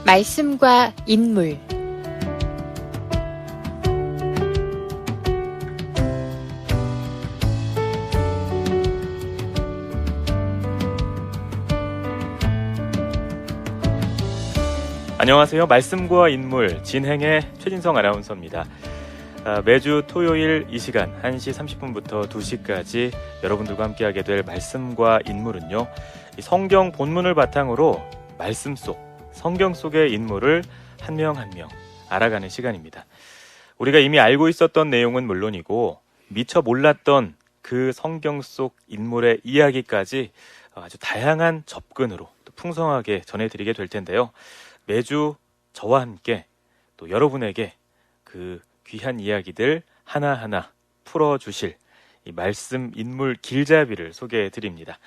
말씀과 인물. 안녕하세요. 말씀과 인물 진행의 최진성 아나운서입니다. 매주 토요일 이 시간 1시 30분부터 2시까지 여러분들과 함께하게 될 말씀과 인물은요, 이 성경 본문을 바탕으로 말씀 속, 성경 속의 인물을 한 명 한 명 알아가는 시간입니다. 우리가 이미 알고 있었던 내용은 물론이고 미처 몰랐던 그 성경 속 인물의 이야기까지 아주 다양한 접근으로 또 풍성하게 전해드리게 될 텐데요. 매주 저와 함께 또 여러분에게 그 귀한 이야기들 하나하나 풀어주실 이 말씀 인물 길잡이를 소개해드립니다.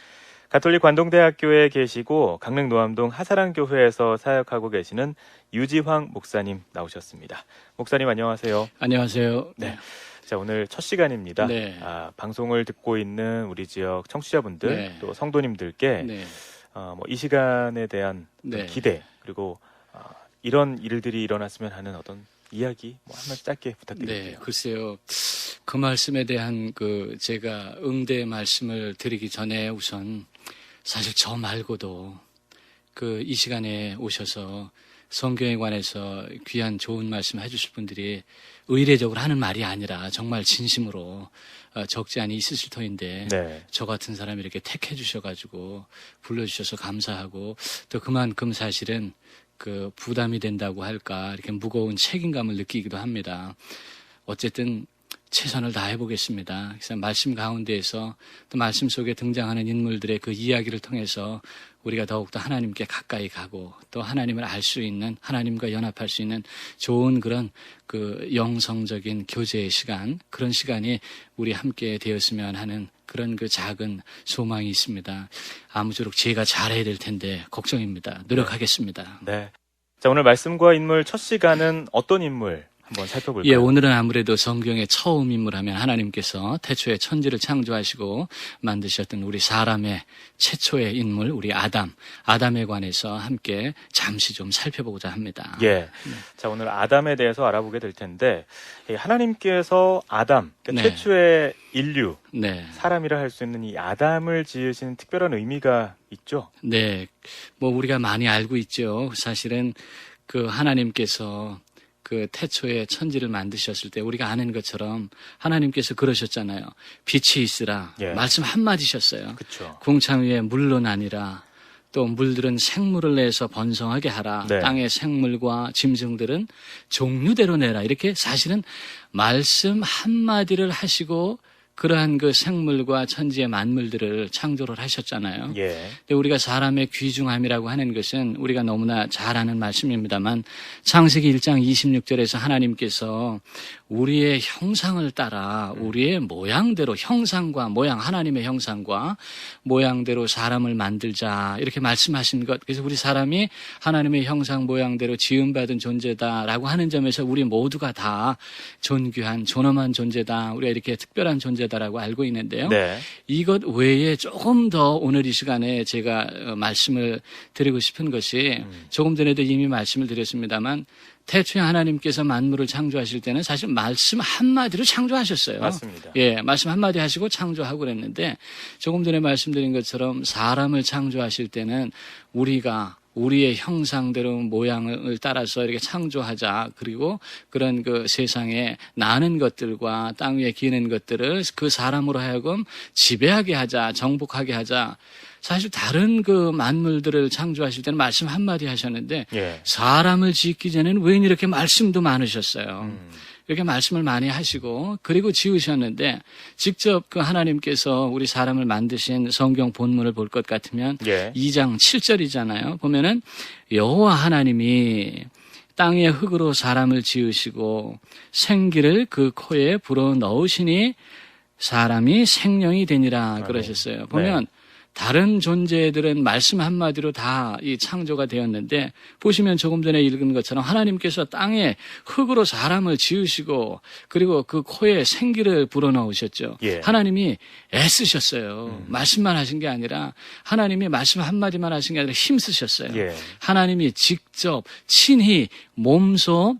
가톨릭 관동대학교에 계시고 강릉 노암동 하사랑교회에서 사역하고 계시는 유지황 목사님 나오셨습니다. 목사님 안녕하세요. 안녕하세요. 네. 자, 오늘 첫 시간입니다. 네. 방송을 듣고 있는 우리 지역 청취자분들 네. 또 성도님들께 네. 이 시간에 대한 네. 기대 그리고 이런 일들이 일어났으면 하는 어떤 이야기 한마디 짧게 부탁드립니다. 네, 글쎄요. 그 말씀에 대한 제가 응대 말씀을 드리기 전에 우선 사실 저 말고도 이 시간에 오셔서 성경에 관해서 귀한 좋은 말씀 해주실 분들이 의례적으로 하는 말이 아니라 정말 진심으로 적지 않이 있으실 터인데 네. 저 같은 사람이 이렇게 택해 주셔가지고 불러주셔서 감사하고 또 그만큼 사실은 부담이 된다고 할까 이렇게 무거운 책임감을 느끼기도 합니다. 어쨌든 최선을 다해 보겠습니다. 그래서 말씀 가운데에서 또 말씀 속에 등장하는 인물들의 그 이야기를 통해서 우리가 더욱더 하나님께 가까이 가고 또 하나님을 알 수 있는, 하나님과 연합할 수 있는 좋은 그런 영성적인 교제의 시간, 그런 시간이 우리 함께 되었으면 하는 그런 작은 소망이 있습니다. 아무쪼록 제가 잘해야 될 텐데 걱정입니다. 노력하겠습니다. 네. 자, 오늘 말씀과 인물 첫 시간은 어떤 인물 한번 살펴볼까요? 예, 오늘은 아무래도 성경의 처음 인물하면 하나님께서 태초에 천지를 창조하시고 만드셨던 우리 사람의 최초의 인물, 우리 아담에 관해서 함께 잠시 좀 살펴보고자 합니다. 예. 네. 자, 오늘 아담에 대해서 알아보게 될 텐데 하나님께서 아담, 그러니까 네. 최초의 인류, 네. 사람이라 할 수 있는 이 아담을 지으신 특별한 의미가 있죠? 네. 우리가 많이 알고 있죠. 사실은 하나님께서 태초에 천지를 만드셨을 때 우리가 아는 것처럼 하나님께서 그러셨잖아요. 빛이 있으라. 예. 말씀 한마디셨어요. 그렇죠. 궁창 위에 물론 아니라 또 물들은 생물을 내서 번성하게 하라. 네. 땅의 생물과 짐승들은 종류대로 내라. 이렇게 사실은 말씀 한마디를 하시고 그러한 생물과 천지의 만물들을 창조를 하셨잖아요. 예. 근데 우리가 사람의 귀중함이라고 하는 것은 우리가 너무나 잘 아는 말씀입니다만 창세기 1장 26절에서 하나님께서 우리의 형상을 따라 우리의 모양대로 형상과 모양, 하나님의 형상과 모양대로 사람을 만들자 이렇게 말씀하신 것. 그래서 우리 사람이 하나님의 형상 모양대로 지음받은 존재다라고 하는 점에서 우리 모두가 다 존귀한 존엄한 존재다. 우리가 이렇게 특별한 존재다라고 알고 있는데요. 네. 이것 외에 조금 더 오늘 이 시간에 제가 말씀을 드리고 싶은 것이 조금 전에도 이미 말씀을 드렸습니다만 태초에 하나님께서 만물을 창조하실 때는 사실 말씀 한마디로 창조하셨어요. 맞습니다. 예, 말씀 한마디 하시고 창조하고 그랬는데 조금 전에 말씀드린 것처럼 사람을 창조하실 때는 우리가 우리의 형상대로 모양을 따라서 이렇게 창조하자. 그리고 그런 세상에 나는 것들과 땅 위에 기는 것들을 그 사람으로 하여금 지배하게 하자, 정복하게 하자. 사실 다른 만물들을 창조하실 때는 말씀 한마디 하셨는데 예. 사람을 짓기 전에는 왜 이렇게 말씀도 많으셨어요. 이렇게 말씀을 많이 하시고 그리고 지으셨는데 직접 하나님께서 우리 사람을 만드신 성경 본문을 볼 것 같으면 예. 2장 7절이잖아요. 보면은 여호와 하나님이 땅의 흙으로 사람을 지으시고 생기를 그 코에 불어 넣으시니 사람이 생명이 되니라 그러셨어요. 보면 다른 존재들은 말씀 한마디로 다 이 창조가 되었는데 보시면 조금 전에 읽은 것처럼 하나님께서 땅에 흙으로 사람을 지으시고 그리고 그 코에 생기를 불어넣으셨죠. 예. 하나님이 애쓰셨어요. 말씀만 하신 게 아니라 하나님이 말씀 한마디만 하신 게 아니라 힘쓰셨어요. 예. 하나님이 직접 친히 몸소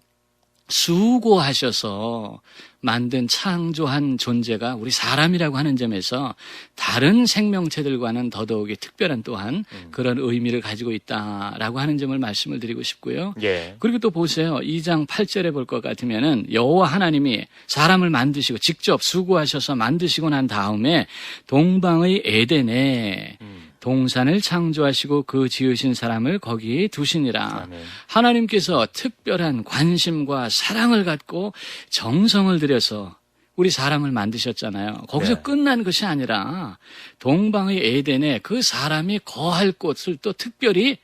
수고하셔서 만든 창조한 존재가 우리 사람이라고 하는 점에서 다른 생명체들과는 더더욱이 특별한 또한 그런 의미를 가지고 있다라고 하는 점을 말씀을 드리고 싶고요. 예. 그리고 또 보세요. 2장 8절에 볼 것 같으면은 여호와 하나님이 사람을 만드시고 직접 수고하셔서 만드시고 난 다음에 동방의 에덴에 동산을 창조하시고 그 지으신 사람을 거기에 두시니라. 아멘. 하나님께서 특별한 관심과 사랑을 갖고 정성을 들여서 우리 사람을 만드셨잖아요. 거기서 네. 끝난 것이 아니라 동방의 에덴에 그 사람이 거할 곳을 또 특별히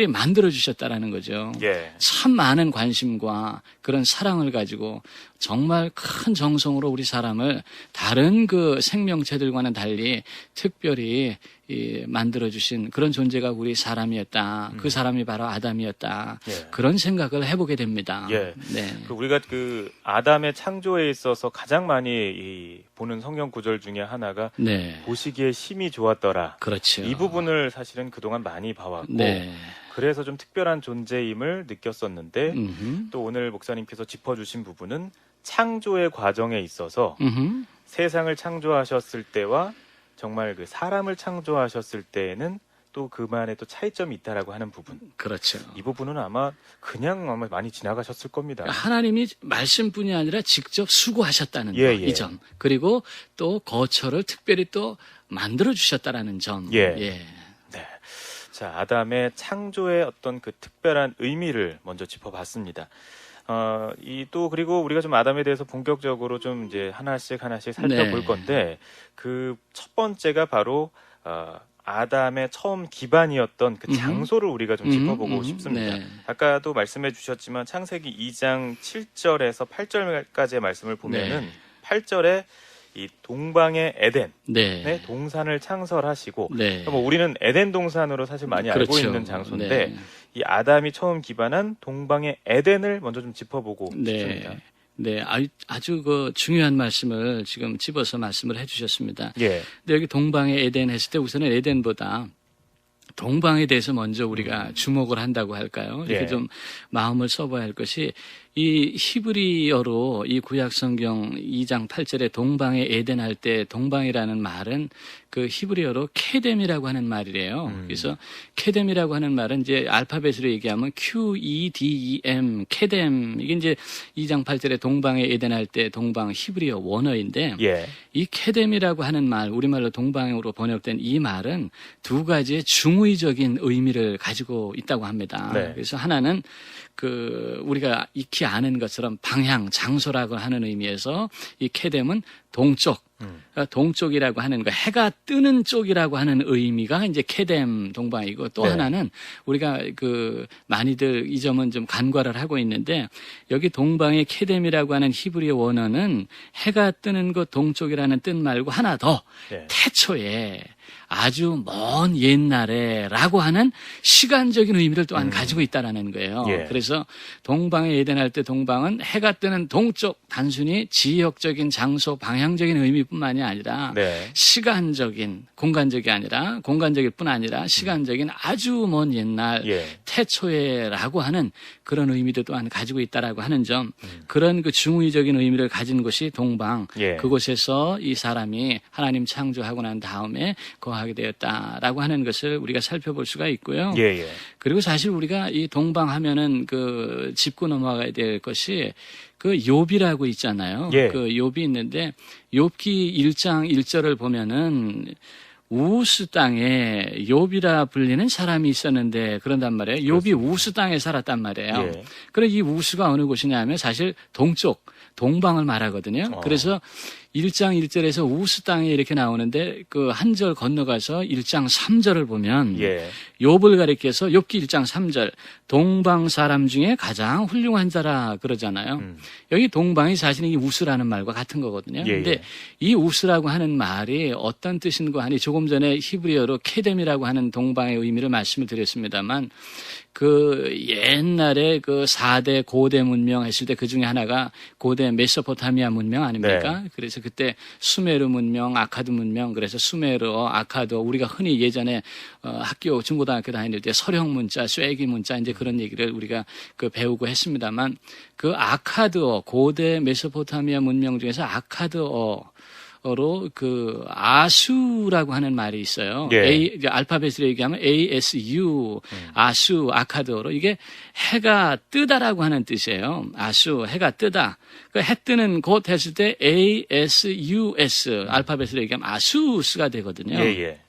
만들어 주셨다라는 거죠. 예. 참 많은 관심과 그런 사랑을 가지고 정말 큰 정성으로 우리 사람을 다른 그 생명체들과는 달리 특별히 만들어주신 그런 존재가 우리 사람이었다. 그 사람이 바로 아담이었다. 예. 그런 생각을 해보게 됩니다. 예. 네. 우리가 그 아담의 창조에 있어서 가장 많이 보는 성경 구절 중에 하나가 네. 보시기에 심히 좋았더라. 그렇죠. 이 부분을 사실은 그동안 많이 봐왔고 네. 그래서 좀 특별한 존재임을 느꼈었는데 음흠. 또 오늘 목사님께서 짚어주신 부분은 창조의 과정에 있어서 음흠. 세상을 창조하셨을 때와 정말 그 사람을 창조하셨을 때에는 또 그만의 또 차이점이 있다라고 하는 부분. 그렇죠. 이 부분은 아마 많이 지나가셨을 겁니다. 하나님이 말씀뿐이 아니라 직접 수고하셨다는 예, 것, 예. 이 점. 그리고 또 거처를 특별히 또 만들어 주셨다라는 점. 예. 예. 네. 자, 아담의 창조의 어떤 그 특별한 의미를 먼저 짚어봤습니다. 그리고 우리가 좀 아담에 대해서 본격적으로 좀 이제 하나씩 살펴볼 네. 건데, 그 첫 번째가 바로, 아담의 처음 기반이었던 그 장소를 우리가 좀 짚어보고 싶습니다. 네. 아까도 말씀해 주셨지만 창세기 2장 7절에서 8절까지의 말씀을 보면은 네. 8절에 이 동방의 에덴, 네. 동산을 창설하시고 네. 뭐 우리는 에덴 동산으로 사실 많이 알고 그렇죠. 있는 장소인데 네. 이 아담이 처음 기반한 동방의 에덴을 먼저 좀 짚어보고 싶습니다. 네, 아주 그 중요한 말씀을 지금 집어서 말씀을 해주셨습니다. 예, 근데 여기 동방의 에덴 했을 때 우선은 에덴보다 동방에 대해서 먼저 우리가 주목을 한다고 할까요? 이렇게 예. 좀 마음을 써봐야 할 것이 이 히브리어로 이 구약 성경 2장 8절에 동방에 에덴 할 때 동방이라는 말은 그 히브리어로 케뎀이라고 하는 말이래요. 그래서 케뎀이라고 하는 말은 이제 알파벳으로 얘기하면 QEDEM, 케뎀. 이게 이제 2장 8절에 동방에 에덴 할 때 동방 히브리어 원어인데 예, 이 케뎀이라고 하는 말, 우리말로 동방으로 번역된 이 말은 두 가지의 중의적인 의미를 가지고 있다고 합니다. 네. 그래서 하나는 우리가 익히 아는 것처럼 방향, 장소라고 하는 의미에서 이 케뎀은 동쪽, 동쪽이라고 하는 거, 해가 뜨는 쪽이라고 하는 의미가 이제 케뎀 동방이고 또 네. 하나는 우리가 많이들 이 점은 좀 간과를 하고 있는데 여기 동방의 케뎀이라고 하는 히브리어 원어는 해가 뜨는 것 동쪽이라는 뜻 말고 하나 더 네. 태초에 아주 먼 옛날에라고 하는 시간적인 의미를 또한 가지고 있다라는 거예요. 예. 그래서 동방에 에덴 할 때 동방은 해가 뜨는 동쪽, 단순히 지역적인 장소, 방향적인 의미뿐만이 아니라 네. 시간적인, 공간적일 뿐 아니라 시간적인 아주 먼 옛날 예. 태초에라고 하는 그런 의미도 또한 가지고 있다라고 하는 점, 그런 그 중의적인 의미를 가진 곳이 동방, 예. 그곳에서 이 사람이 하나님 창조하고 난 다음에 거하게 되었다라고 하는 것을 우리가 살펴볼 수가 있고요. 예, 예. 그리고 사실 우리가 이 동방 하면은 짚고 넘어가야 될 것이 욥이라고 있잖아요. 예. 욥이 있는데 욥기 1장 1절을 보면은 우스 땅에 욥이라 불리는 사람이 있었는데 그런단 말이에요. 욥이 우스 땅에 살았단 말이에요. 예. 그럼 이 우스가 어느 곳이냐면 사실 동방을 말하거든요. 그래서 1장 1절에서 우스 땅에 이렇게 나오는데 그 한 절 건너가서 1장 3절을 보면 예. 욥을 가리켜서 욥기 1장 3절 동방 사람 중에 가장 훌륭한 자라 그러잖아요. 여기 동방이 사실은 이 우스라는 말과 같은 거거든요. 예, 근데 예. 이 우스라고 하는 말이 어떤 뜻인가 하니 조금 전에 히브리어로 케뎀이라고 하는 동방의 의미를 말씀을 드렸습니다만 그 옛날에 그 4대 고대 문명 했을 때 그 중에 하나가 고대 메소포타미아 문명 아닙니까? 네. 그래서 그때 수메르 문명, 아카드 문명, 그래서 수메르어, 아카드 우리가 흔히 예전에 학교 중고등학교 다닐 때 서령 문자, 쐐기 문자 이제 그런 얘기를 우리가 그 배우고 했습니다만 그 아카드어 고대 메소포타미아 문명 중에서 아카드어 로 그 아수라고 하는 말이 있어요. 예. 알파벳으로 얘기하면 ASU, 아수, 아카드어로 이게 해가 뜨다라고 하는 뜻이에요. 아수, 해가 뜨다. 그 해 뜨는 곳 했을 때 ASUS, 알파벳으로 얘기하면 아수스가 되거든요. 예, 예.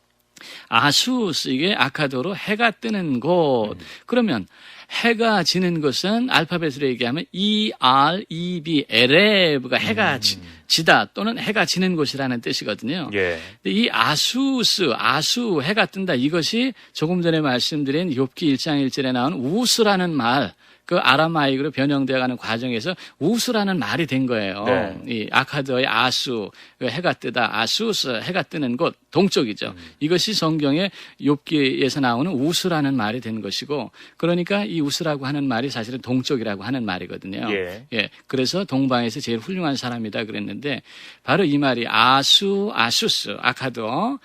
아수스, 이게 아카드어로 해가 뜨는 곳. 그러면 해가 지는 것은 알파벳으로 얘기하면 EREB, 에레브가 해가 지다 또는 해가 지는 곳이라는 뜻이거든요. 예. 근데 이 아수스, 아수, 해가 뜬다 이것이 조금 전에 말씀드린 욥기 1장 1절에 나온 우스라는 말, 그 아람아이크로 변형되어 가는 과정에서 우스라는 말이 된 거예요. 네. 이 아카드어의 아수, 해가 뜨다, 아수스, 해가 뜨는 곳, 동쪽이죠. 이것이 성경의 욥기에서 나오는 우스라는 말이 된 것이고, 그러니까 이 우스라고 하는 말이 사실은 동쪽이라고 하는 말이거든요. 예. 그래서 동방에서 제일 훌륭한 사람이다 그랬는데, 바로 이 말이 아수, 아수스, 아카드어,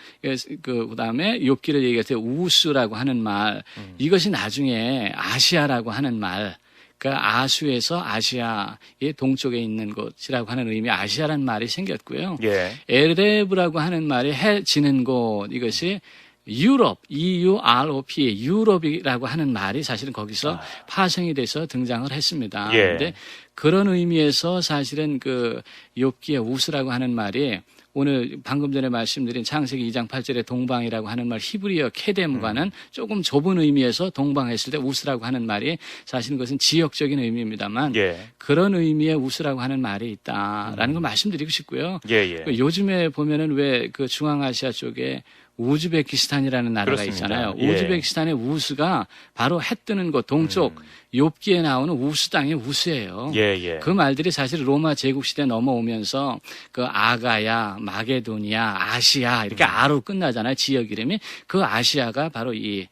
그다음에 욥기를 얘기할 때 우스라고 하는 말, 이것이 나중에 아시아라고 하는 말, 그러니까 아수에서 아시아의 동쪽에 있는 곳이라고 하는 의미 아시아라는 말이 생겼고요. 예. 에레브라고 하는 말이 해 지는 곳, 이것이 유럽, EUROP, 유럽이라고 하는 말이 사실은 거기서 파생이 돼서 등장을 했습니다. 예. 그런데 그런 의미에서 사실은 그 욥기의 우스라고 하는 말이 오늘 방금 전에 말씀드린 창세기 2장 8절에 동방이라고 하는 말 히브리어 케뎀과는 조금 좁은 의미에서 동방했을 때 우스라고 하는 말이 사실은 그것은 지역적인 의미입니다만 예. 그런 의미의 우스라고 하는 말이 있다라는 걸 말씀드리고 싶고요. 예. 요즘에 보면은 왜 그 중앙아시아 쪽에 우즈베키스탄이라는 나라가 그렇습니다. 있잖아요. 예. 우즈베키스탄의 우스가 바로 해 뜨는 곳 동쪽 욥기에 나오는 우스 땅의 우스예요. 예. 그 말들이 사실 로마 제국 시대 넘어오면서 그 아가야, 마게도니아, 아시아 이렇게 아로 끝나잖아요. 지역 이름이 그 아시아가 바로 이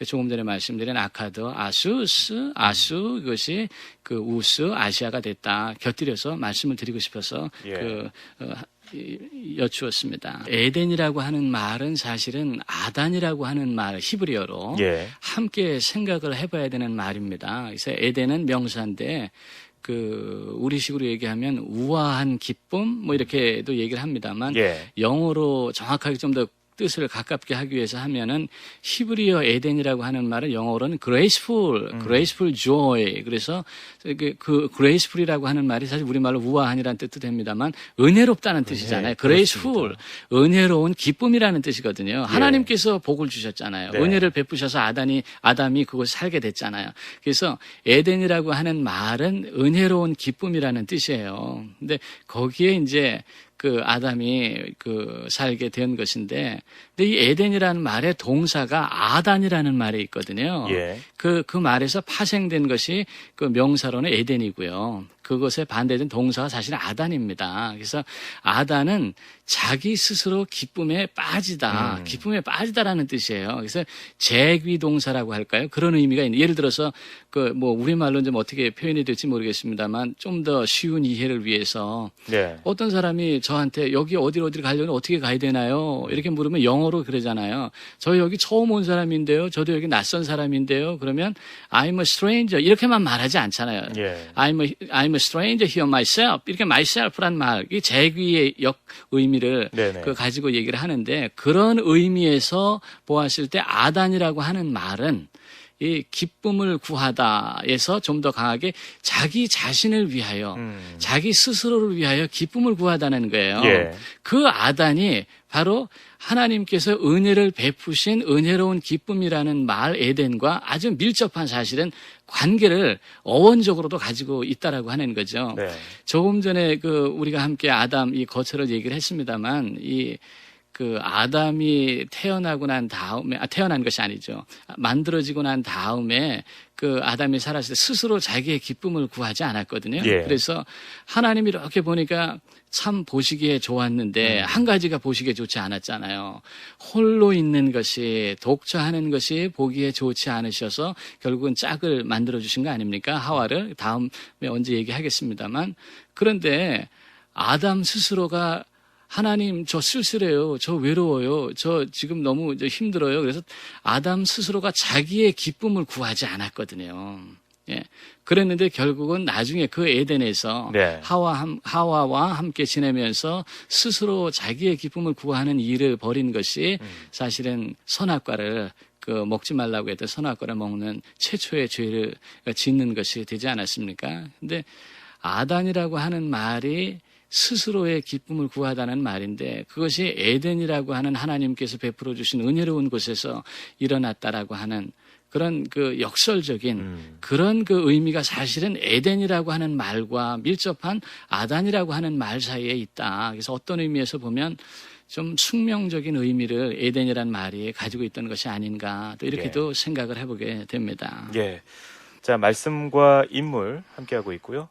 조금 전에 말씀드린 아카드, 아수스, 아수 이것이 그 우스 아시아가 됐다. 곁들여서 말씀을 드리고 싶어서 예. 여쭈었습니다. 에덴이라고 하는 말은 사실은 아단이라고 하는 말 히브리어로 예. 함께 생각을 해봐야 되는 말입니다. 그래서 에덴은 명사인데 그 우리식으로 얘기하면 우아한 기쁨 뭐 이렇게도 얘기를 합니다만 예. 영어로 정확하게 좀 더 뜻을 가깝게 하기 위해서 하면은 히브리어 에덴이라고 하는 말은 영어로는 graceful joy. 그래서 그 graceful이라고 하는 말이 사실 우리말로 우아한이라는 뜻도 됩니다만 은혜롭다는 뜻이잖아요. graceful, 은혜로운 기쁨이라는 뜻이거든요. 하나님께서 복을 주셨잖아요. 네. 은혜를 베푸셔서 아담이 그곳에 살게 됐잖아요. 그래서 에덴이라고 하는 말은 은혜로운 기쁨이라는 뜻이에요. 근데 거기에 이제 그 아담이 그 살게 된 것인데, 근데 이 에덴이라는 말의 동사가 아단이라는 말이 있거든요. 예. 그 말에서 파생된 것이 그 명사로는 에덴이고요. 그것에 반대된 동사가 사실은 아단입니다. 그래서 아단은 자기 스스로 기쁨에 빠지다. 기쁨에 빠지다라는 뜻이에요. 그래서 재귀동사라고 할까요? 그런 의미가 있는. 예를 들어서 그 뭐 우리말로 좀 어떻게 표현이 될지 모르겠습니다만 좀 더 쉬운 이해를 위해서 네. 어떤 사람이 저한테 여기 어디로 가려면 어떻게 가야 되나요? 이렇게 물으면 영어로 그러잖아요. 저 여기 처음 온 사람인데요. 저도 여기 낯선 사람인데요. 그러면 I'm a stranger 이렇게만 말하지 않잖아요. 예. I'm a stranger here myself 이렇게 myself란 말, 이 재귀의 의미를 네네. 그 가지고 얘기를 하는데 그런 의미에서 보았을 때 아단이라고 하는 말은 이 기쁨을 구하다에서 좀 더 강하게 자기 자신을 위하여 자기 스스로를 위하여 기쁨을 구하다는 거예요. 예. 그 아단이 바로 하나님께서 은혜를 베푸신 은혜로운 기쁨이라는 말 에덴과 아주 밀접한 사실은 관계를 어원적으로도 가지고 있다라고 하는 거죠. 네. 조금 전에 우리가 함께 아담 이 거처를 얘기를 했습니다만 아담이 태어나고 난 다음에, 태어난 것이 아니죠. 만들어지고 난 다음에 아담이 살았을 때 스스로 자기의 기쁨을 구하지 않았거든요. 예. 그래서 하나님이 이렇게 보니까 참 보시기에 좋았는데 한 가지가 보시기에 좋지 않았잖아요. 홀로 있는 것이, 독처하는 것이 보기에 좋지 않으셔서 결국은 짝을 만들어주신 거 아닙니까? 하와를. 다음에 언제 얘기하겠습니다만. 그런데 아담 스스로가 하나님, 저 쓸쓸해요. 저 외로워요. 저 지금 너무 힘들어요. 그래서 아담 스스로가 자기의 기쁨을 구하지 않았거든요. 예. 그랬는데 결국은 나중에 그 에덴에서 네. 하와와 함께 지내면서 스스로 자기의 기쁨을 구하는 일을 벌인 것이 사실은 선악과를 먹지 말라고 했던 선악과를 먹는 최초의 죄를 짓는 것이 되지 않았습니까? 근데 아단이라고 하는 말이 스스로의 기쁨을 구하다는 말인데 그것이 에덴이라고 하는 하나님께서 베풀어 주신 은혜로운 곳에서 일어났다라고 하는 그런 역설적인 그런 의미가 사실은 에덴이라고 하는 말과 밀접한 아단이라고 하는 말 사이에 있다. 그래서 어떤 의미에서 보면 좀 숙명적인 의미를 에덴이라는 말이 가지고 있던 것이 아닌가 또 이렇게도 생각을 해보게 됩니다. 예. 자, 말씀과 인물 함께하고 있고요.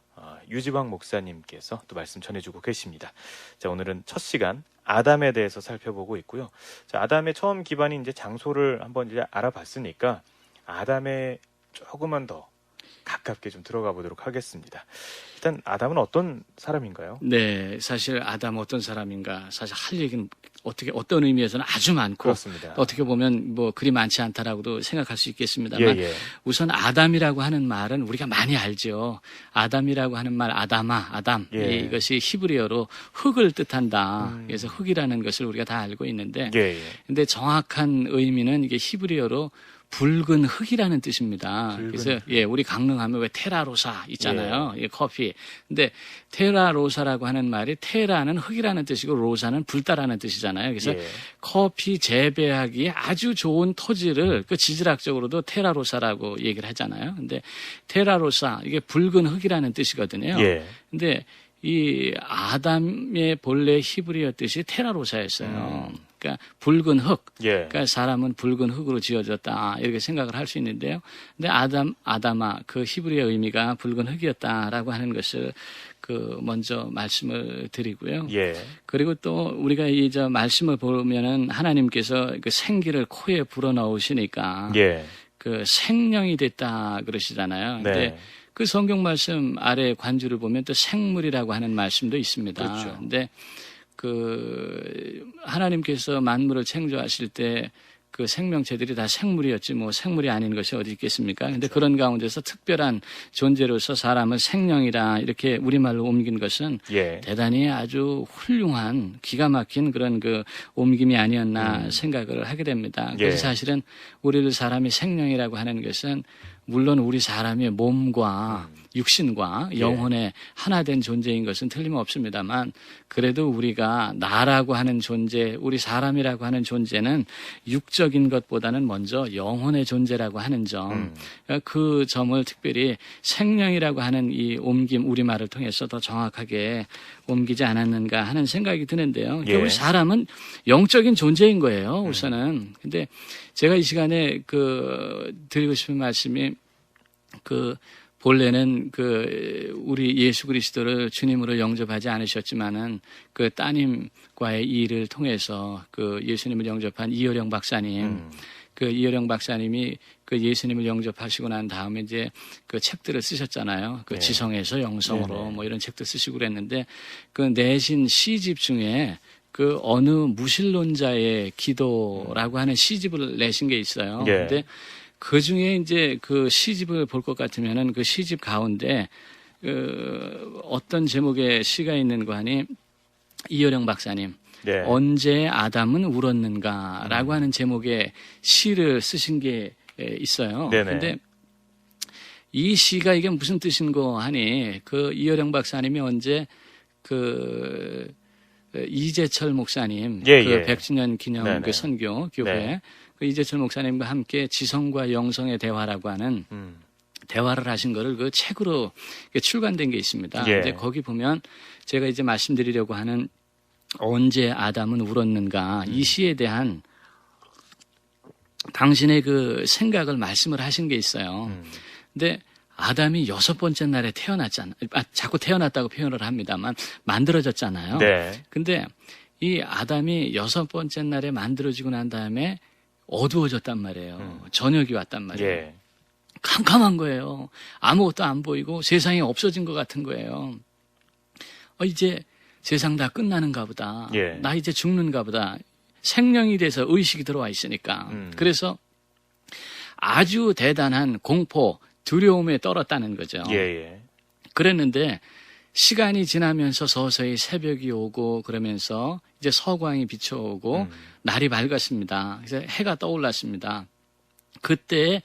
유지광 목사님께서 또 말씀 전해주고 계십니다. 자, 오늘은 첫 시간 아담에 대해서 살펴보고 있고요. 자, 아담의 처음 기반인 이제 장소를 한번 이제 알아봤으니까 아담에 조금만 더 가깝게 좀 들어가 보도록 하겠습니다. 일단 아담은 어떤 사람인가요? 네, 사실 아담 어떤 사람인가 사실 할 얘기는 어떤 의미에서는 아주 많고 그렇습니다. 어떻게 보면 그리 많지 않다라고도 생각할 수 있겠습니다만 우선 아담이라고 하는 말은 우리가 많이 알죠. 아담이라고 하는 말 아담 이것이 히브리어로 흙을 뜻한다. 그래서 흙이라는 것을 우리가 다 알고 있는데 근데 정확한 의미는 이게 히브리어로 붉은 흙이라는 뜻입니다. 그래서 우리 강릉하면 왜 테라로사 있잖아요. 커피. 근데 테라로사라고 하는 말이 테라는 흙이라는 뜻이고 로사는 불다라는 뜻이잖아요. 그래서 커피 재배하기 아주 좋은 토지를 지질학적으로도 테라로사라고 얘기를 하잖아요. 근데 테라로사 이게 붉은 흙이라는 뜻이거든요. 근데 이 아담의 본래 히브리어 뜻이 테라로사였어요. 그러니까 붉은 흙. 그러니까 사람은 붉은 흙으로 지어졌다. 이렇게 생각을 할 수 있는데요. 근데 아담아 그 히브리어 의미가 붉은 흙이었다라고 하는 것을 먼저 말씀을 드리고요. 그리고 또 우리가 이 말씀을 보면은 하나님께서 생기를 코에 불어 넣으시니까 생령이 됐다 그러시잖아요. 근데 그 성경 말씀 아래 관주를 보면 또 생물이라고 하는 말씀도 있습니다. 그렇죠. 근데 하나님께서 만물을 창조하실 때 그 생명체들이 다 생물이었지 생물이 아닌 것이 어디 있겠습니까? 근데 그런 가운데서 특별한 존재로서 사람을 생명이라 이렇게 우리말로 옮긴 것은 대단히 아주 훌륭한 기가 막힌 그런 옮김이 아니었나 생각을 하게 됩니다. 그래서 사실은 우리를 사람이 생명이라고 하는 것은 물론 우리 사람의 몸과 육신과 영혼의 하나 된 존재인 것은 틀림없습니다만 그래도 우리가 나라고 하는 존재, 우리 사람이라고 하는 존재는 육적인 것보다는 먼저 영혼의 존재라고 하는 점, 그 점을 특별히 생명이라고 하는 이 옮김 우리말을 통해서 더 정확하게 옮기지 않았는가 하는 생각이 드는데요. 우리 사람은 영적인 존재인 거예요, 우선은. 근데 제가 이 시간에 드리고 싶은 말씀이 본래는 우리 예수 그리스도를 주님으로 영접하지 않으셨지만은 따님과의 일을 통해서 예수님을 영접한 이효령 박사님, 이효령 박사님이 예수님을 영접하시고 난 다음에 이제 책들을 쓰셨잖아요. 지성에서 영성으로 이런 책도 쓰시고 그랬는데 내신 시집 중에 어느 무신론자의 기도라고 하는 시집을 내신 게 있어요. 근데 그 중에 이제 시집을 볼 것 같으면은 시집 가운데 어떤 제목의 시가 있는 거 하니 이효령 박사님 언제 아담은 울었는가라고 하는 제목의 시를 쓰신 게 있어요. 네네. 근데 이 시가 이게 무슨 뜻인고 하니 그 이어령 박사님이 언제 그 이재철 목사님 예, 그 예. 100주년 기념 네네. 그 선교 교회 네. 그 이재철 목사님과 함께 지성과 영성의 대화라고 하는 대화를 하신 거를 그 책으로 출간된 게 있습니다. 예. 이제 거기 보면 제가 이제 말씀드리려고 하는 언제 아담은 울었는가 이 시에 대한 당신의 그 생각을 말씀을 하신 게 있어요. 근데 아담이 6번째 날에 태어났잖아요. 자꾸 태어났다고 표현을 합니다만 만들어졌잖아요. 네. 근데 이 아담이 6번째 날에 만들어지고 난 다음에 어두워졌단 말이에요. 저녁이 왔단 말이에요. 예. 캄캄한 거예요. 아무것도 안 보이고 세상이 없어진 것 같은 거예요. 이제 세상 다 끝나는가 보다. 예. 나 이제 죽는가 보다. 생명이 돼서 의식이 들어와 있으니까. 그래서 아주 대단한 공포, 두려움에 떨었다는 거죠. 예, 예. 그랬는데 시간이 지나면서 서서히 새벽이 오고 그러면서 이제 서광이 비춰오고 날이 밝았습니다. 그래서 해가 떠올랐습니다. 그때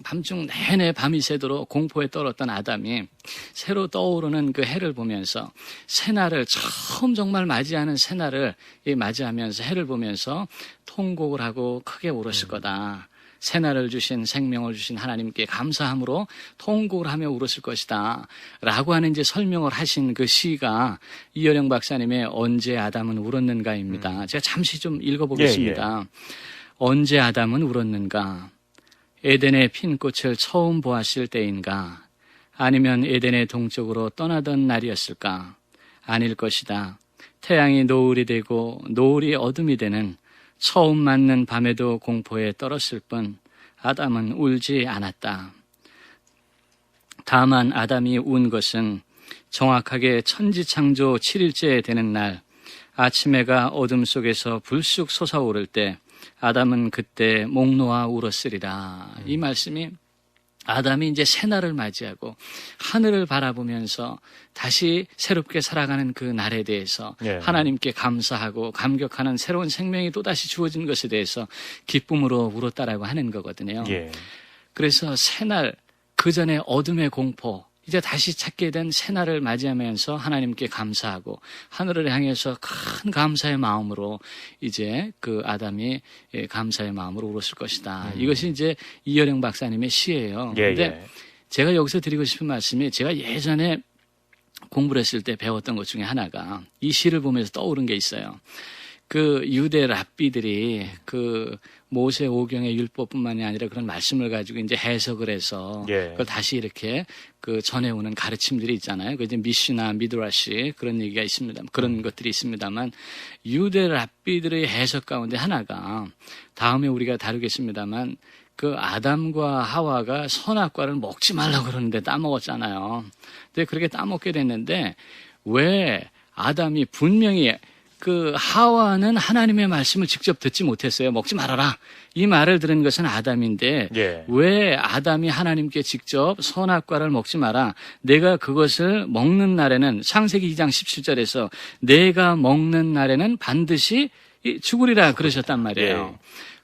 밤중 내내 밤이 새도록 공포에 떨었던 아담이 새로 떠오르는 그 해를 보면서 새날을 처음 정말 맞이하는 새날을 맞이하면서 해를 보면서 통곡을 하고 크게 울었을 거다. 새날을 주신 생명을 주신 하나님께 감사함으로 통곡을 하며 울었을 것이다. 라고 하는 이제 설명을 하신 그 시가 이어령 박사님의 언제 아담은 울었는가입니다. 제가 잠시 좀 읽어보겠습니다. 언제 아담은 울었는가? 에덴의 핀 꽃을 처음 보았을 때인가? 아니면 에덴의 동쪽으로 떠나던 날이었을까? 아닐 것이다. 태양이 노을이 되고 노을이 어둠이 되는 처음 맞는 밤에도 공포에 떨었을 뿐 아담은 울지 않았다. 다만 아담이 운 것은 정확하게 천지창조 7일째 되는 날 아침 해가 어둠 속에서 불쑥 솟아오를 때 아담은 그때 목 놓아 울었으리라. 이 말씀이 아담이 이제 새날을 맞이하고 하늘을 바라보면서 다시 새롭게 살아가는 그 날에 대해서 예. 하나님께 감사하고 감격하는 새로운 생명이 또다시 주어진 것에 대해서 기쁨으로 울었다라고 하는 거거든요. 예. 그래서 새날 그 전에 어둠의 공포 이제 다시 찾게 된 새날을 맞이하면서 하나님께 감사하고 하늘을 향해서 큰 감사의 마음으로 이제 그 아담이 감사의 마음으로 울었을 것이다. 이것이 이제 이어령 박사님의 시예요. 그런데 예. 제가 여기서 드리고 싶은 말씀이 제가 예전에 공부를 했을 때 배웠던 것 중에 하나가 이 시를 보면서 떠오른 게 있어요. 그 유대 랍비들이 그 모세 오경의 율법뿐만이 아니라 그런 말씀을 가지고 이제 해석을 해서 예. 그걸 다시 이렇게 그 전해오는 가르침들이 있잖아요. 그 이제 미슈나 미드라시 그런 얘기가 있습니다. 그런 것들이 있습니다만 유대 랍비들의 해석 가운데 하나가 다음에 우리가 다루겠습니다만 그 아담과 하와가 선악과를 먹지 말라고 그러는데 따먹었잖아요. 근데 그렇게 따먹게 됐는데 왜 아담이 분명히 그 하와는 하나님의 말씀을 직접 듣지 못했어요. 먹지 말아라. 이 말을 들은 것은 아담인데 예. 왜 아담이 하나님께 직접 선악과를 먹지 마라. 내가 그것을 먹는 날에는 창세기 2장 17절에서 내가 먹는 날에는 반드시 죽으리라 그러셨단 말이에요. 예.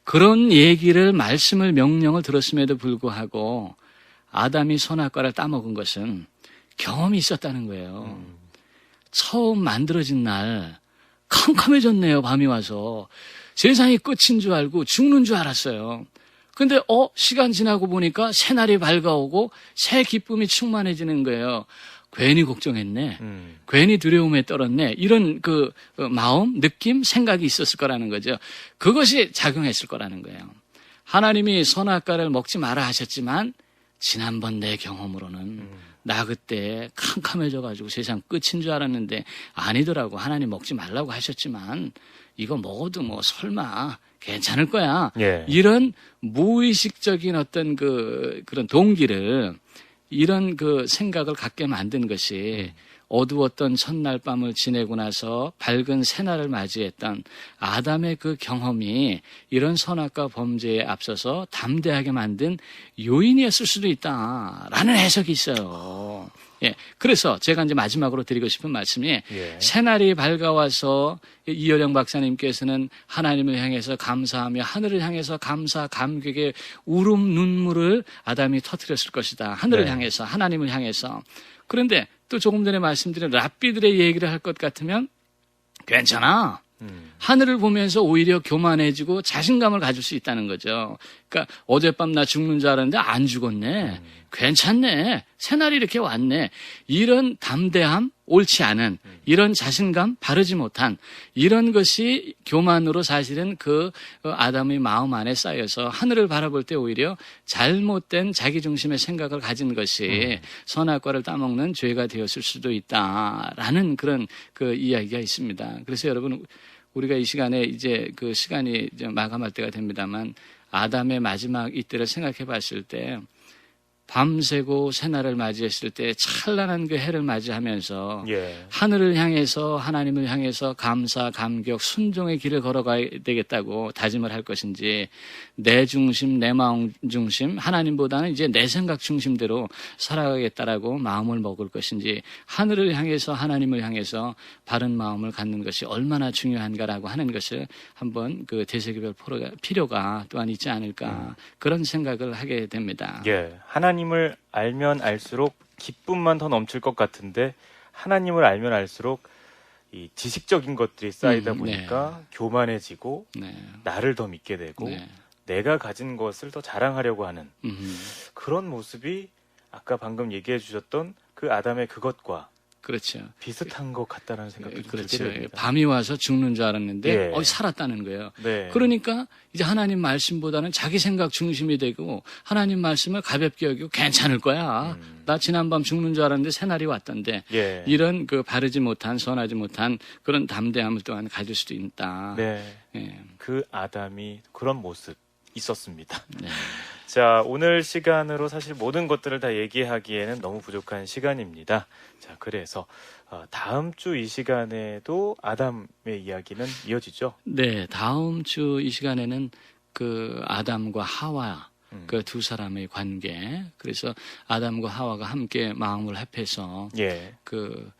그런 얘기를 말씀을 명령을 들었음에도 불구하고 아담이 선악과를 따먹은 것은 경험이 있었다는 거예요. 처음 만들어진 날 캄캄해졌네요. 밤이 와서. 세상이 끝인 줄 알고 죽는 줄 알았어요. 근데 시간 지나고 보니까 새날이 밝아오고 새 기쁨이 충만해지는 거예요. 괜히 걱정했네. 괜히 두려움에 떨었네. 이런 그 마음, 느낌, 생각이 있었을 거라는 거죠. 그것이 작용했을 거라는 거예요. 하나님이 선악과를 먹지 마라 하셨지만 지난번 내 경험으로는 나 그때 캄캄해져가지고 세상 끝인 줄 알았는데 아니더라고. 하나님 먹지 말라고 하셨지만 이거 먹어도 뭐 설마 괜찮을 거야. 예. 이런 무의식적인 어떤 그런 동기를 이런 그 생각을 갖게 만든 것이 어두웠던 첫날 밤을 지내고 나서 밝은 새날을 맞이했던 아담의 그 경험이 이런 선악과 범죄에 앞서서 담대하게 만든 요인이었을 수도 있다라는 해석이 있어요. 예. 그래서 제가 이제 마지막으로 드리고 싶은 말씀이 예. 새날이 밝아와서 이효령 박사님께서는 하나님을 향해서 감사하며 하늘을 향해서 감사, 감격의 울음, 눈물을 아담이 터뜨렸을 것이다. 하늘을 네. 향해서, 하나님을 향해서. 그런데 또 조금 전에 말씀드린 랍비들의 얘기를 할 것 같으면 괜찮아. 하늘을 보면서 오히려 교만해지고 자신감을 가질 수 있다는 거죠. 그러니까 어젯밤 나 죽는 줄 알았는데 안 죽었네. 괜찮네. 새날이 이렇게 왔네. 이런 담대함, 옳지 않은 이런 자신감, 바르지 못한 이런 것이 교만으로 사실은 그 아담의 마음 안에 쌓여서 하늘을 바라볼 때 오히려 잘못된 자기중심의 생각을 가진 것이 선악과를 따먹는 죄가 되었을 수도 있다라는 그런 그 이야기가 있습니다. 그래서 여러분 우리가 이 시간에 이제 그 시간이 이제 마감할 때가 됩니다만 아담의 마지막 이때를 생각해 봤을 때 밤새고 새날을 맞이했을 때 찬란한 그 해를 맞이하면서 예. 하늘을 향해서 하나님을 향해서 감사, 감격, 순종의 길을 걸어가야 되겠다고 다짐을 할 것인지 내 중심, 내 마음 중심, 하나님보다는 이제 내 생각 중심대로 살아가겠다라고 마음을 먹을 것인지 하늘을 향해서 하나님을 향해서 바른 마음을 갖는 것이 얼마나 중요한가라고 하는 것을 한번 그 대세교별 필요가 또한 있지 않을까 그런 생각을 하게 됩니다. 예. 하나님을 알면 알수록 기쁨만 더 넘칠 것 같은데 하나님을 알면 알수록 이 지식적인 것들이 쌓이다 보니까 네. 교만해지고 네. 나를 더 믿게 되고 네. 내가 가진 것을 더 자랑하려고 하는 그런 모습이 아까 방금 얘기해 주셨던 그 아담의 그것과 그렇죠. 비슷한 것 같다는 생각이 좀 그렇죠. 들게 됩니다. 밤이 와서 죽는 줄 알았는데 예. 살았다는 거예요. 네. 그러니까 이제 하나님 말씀보다는 자기 생각 중심이 되고 하나님 말씀을 가볍게 여기고 괜찮을 거야. 나 지난밤 죽는 줄 알았는데 새날이 왔던데 예. 이런 그 바르지 못한 선하지 못한 그런 담대함을 또한 가질 수도 있다. 네. 예. 그 아담이 그런 모습 있었습니다. 네. 자, 오늘 시간으로 사실 모든 것들을 다 얘기하기에는 너무 부족한 시간입니다. 자, 그래서 다음 주 이 시간에도 아담의 이야기는 이어지죠? 네, 다음 주 이 시간에는 그 아담과 하와 그 두 사람의 관계. 그래서 아담과 하와가 함께 마음을 합해서 예. 그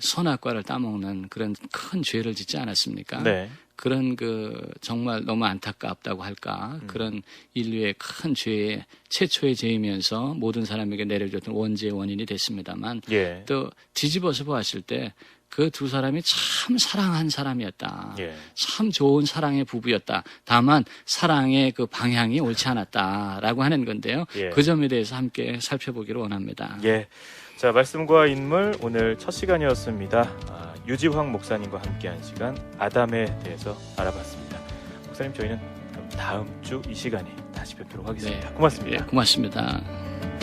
선악과를 따먹는 그런 큰 죄를 짓지 않았습니까? 네. 그런 그 정말 너무 안타깝다고 할까? 그런 인류의 큰 죄의 최초의 죄이면서 모든 사람에게 내려줬던 원죄의 원인이 됐습니다만 예. 또 뒤집어서 보았을 때 그 두 사람이 참 사랑한 사람이었다. 예. 참 좋은 사랑의 부부였다. 다만 사랑의 그 방향이 옳지 않았다라고 하는 건데요. 예. 그 점에 대해서 함께 살펴보기를 원합니다. 예. 자, 말씀과 인물 오늘 첫 시간이었습니다. 유지황 목사님과 함께한 시간 아담에 대해서 알아봤습니다. 목사님, 저희는 그럼 다음 주 이 시간에 다시 뵙도록 하겠습니다. 네. 고맙습니다. 예, 고맙습니다.